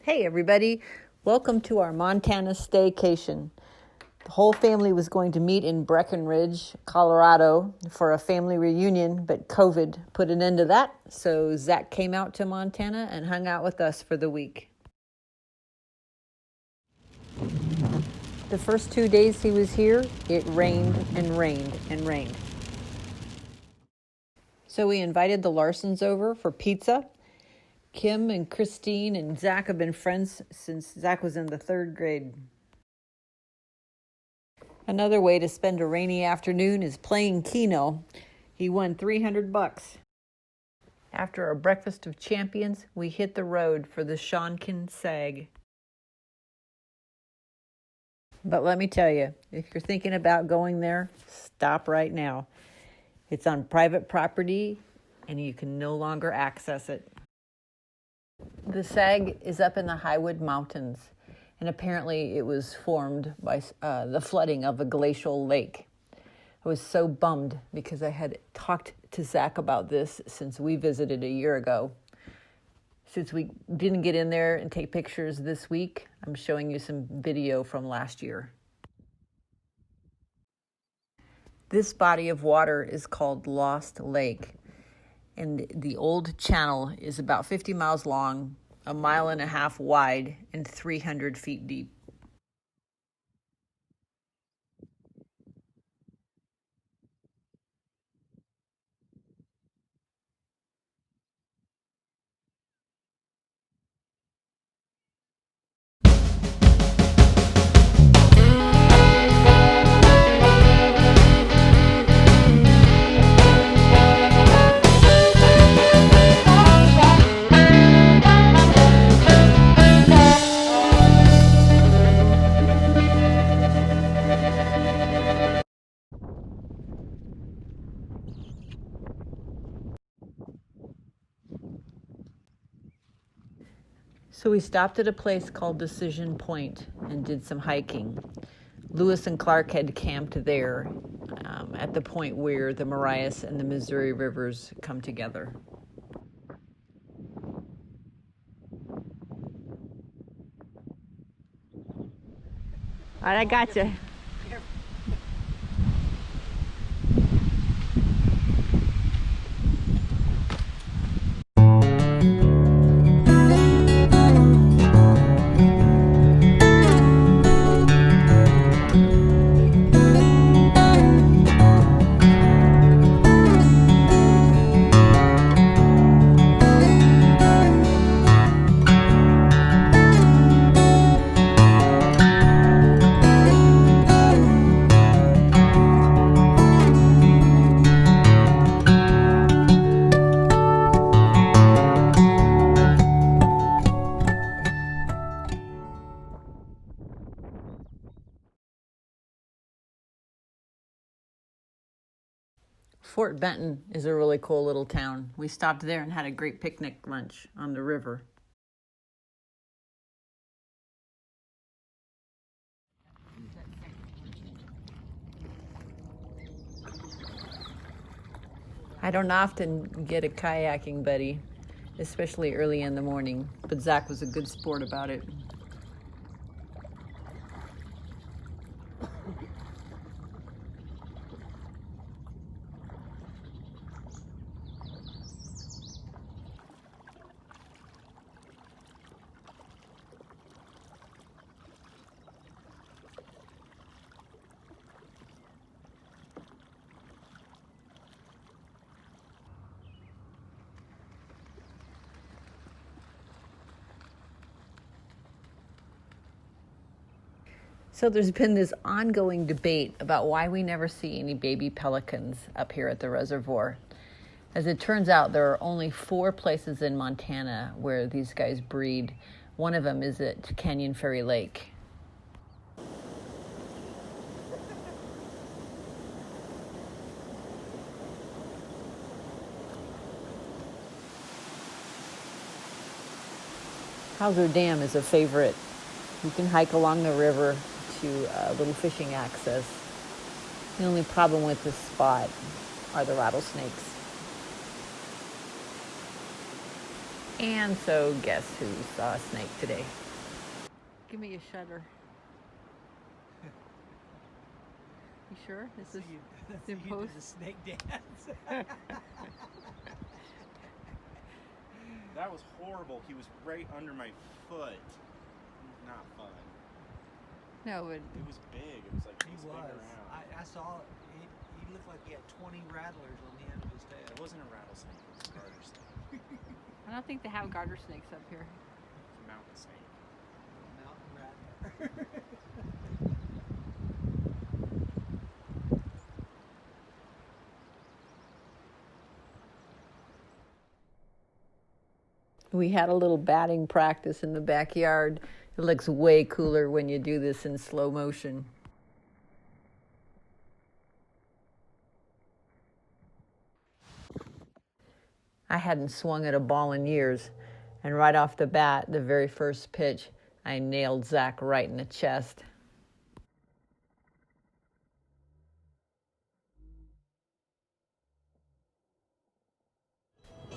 Hey everybody, welcome to our Montana Staycation. The whole family was going to meet in Breckenridge, Colorado for a family reunion, but COVID put an end to that, so Zach came out to Montana and hung out with us for the week. The first 2 days he was here, it rained and rained and rained. So we invited the Larsons over for pizza. Kim and Christine and Zach have been friends since Zach was in the 3rd grade. Another way to spend a rainy afternoon is playing keno. He won $300. After our breakfast of champions, we hit the road for the Shonkin sag. But let me tell you, if you're thinking about going there, stop right now. It's on private property and you can no longer access it. The sag is up in the Highwood Mountains, and apparently it was formed by the flooding of a glacial lake. I was so bummed because I had talked to Zach about this since we visited a year ago. Since we didn't get in there and take pictures this week, I'm showing you some video from last year. This body of water is called Lost Lake, and the old channel is about 50 miles long, 1.5 miles wide, and 300 feet deep. So we stopped at a place called Decision Point and did some hiking. Lewis and Clark had camped there at the point where the Marias and the Missouri rivers come together. All right, I got you. Fort Benton is a really cool little town. We stopped there and had a great picnic lunch on the river. I don't often get a kayaking buddy, especially early in the morning, but Zach was a good sport about it. So there's been this ongoing debate about why we never see any baby pelicans up here at the reservoir. As it turns out, there are only 4 places in Montana where these guys breed. One of them is at Canyon Ferry Lake. Hauser Dam is a favorite. You can hike along the river to little fishing access. The only problem with this spot are the rattlesnakes. And so guess who saw a snake today? Give me a shutter. You sure? This is in post? The snake dance. That was horrible. He was right under my foot. Not fun. No, but It was big. It was like He this was. big around. I saw it. He looked like he had 20 rattlers on the end of his tail. It wasn't a rattlesnake. It was a garter snake. I don't think they have garter snakes up here. It's a mountain snake. Mountain rattler. We had a little batting practice in the backyard. It looks way cooler when you do this in slow motion. I hadn't swung at a ball in years, and right off the bat, the very first pitch, I nailed Zach right in the chest.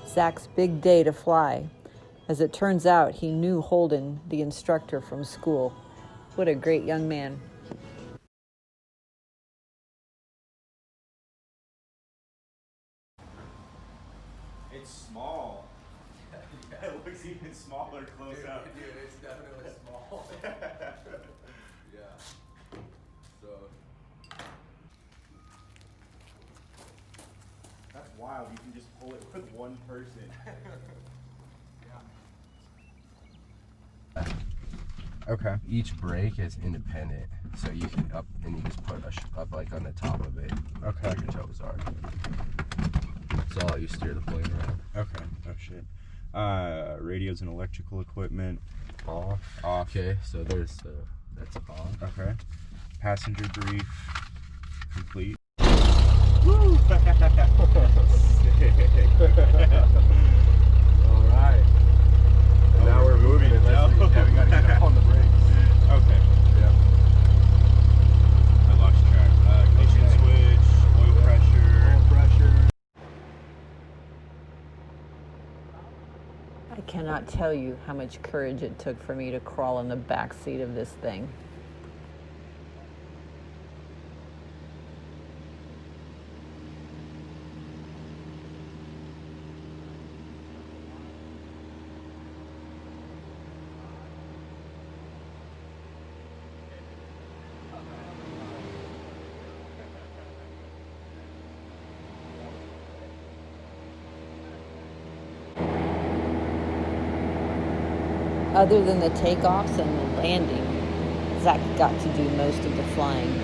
Zach's big day to fly. As it turns out, he knew Holden, the instructor from school. What a great young man. It's small. It looks even smaller close up. Dude, it's definitely small. Yeah. So. That's wild. You can just pull it with one person. Okay. Each brake is independent, so you can up and you just put up like on the top of it. Okay. Where your toes are. So I'll let you steer the plane around. Okay. Oh shit. Radios and electrical equipment. Off. Okay. So there's that's off. Okay. Passenger brief. Complete. Woo! All right. Now we're moving. We gotta get up on the brakes. Okay. Yeah. I lost track. Ignition switch, oil pressure. I cannot tell you how much courage it took for me to crawl in the back seat of this thing. Other than the takeoffs and the landing, Zach got to do most of the flying.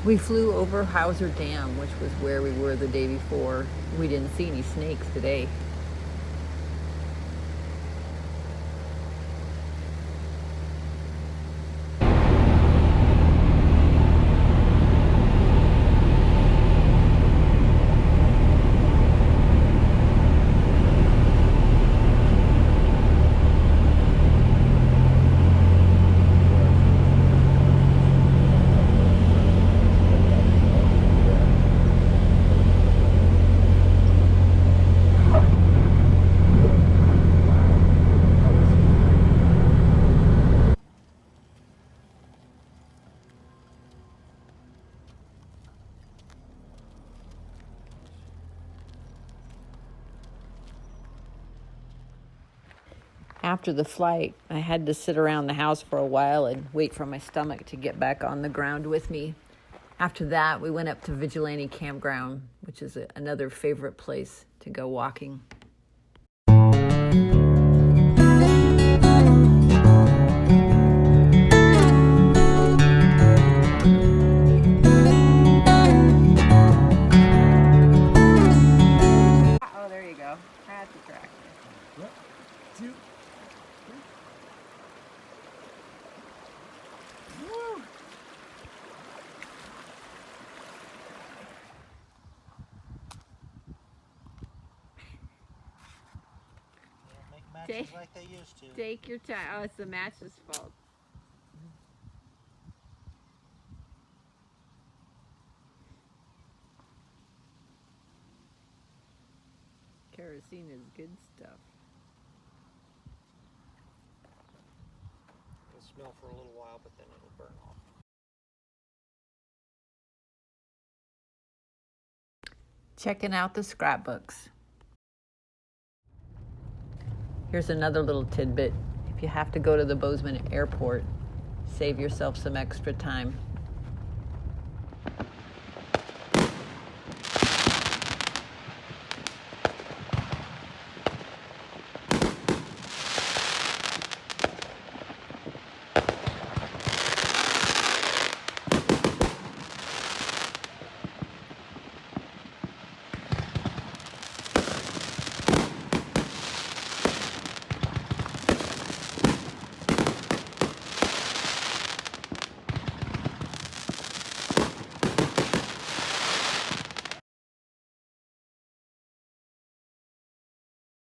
We flew over Hauser Dam, which was where we were the day before. We didn't see any snakes today. After the flight, I had to sit around the house for a while and wait for my stomach to get back on the ground with me. After that, we went up to Vigilante Campground, which is another favorite place to go walking. Oh, there you go. That's the track. Yep. 2, 3. Woo! Can't make matches like they used to. Take your time. Oh, it's the match's fault. Kerosene is good stuff. It'll smell for a little while, but then it'll burn off. Checking out the scrapbooks. Here's another little tidbit. If you have to go to the Bozeman airport, save yourself some extra time.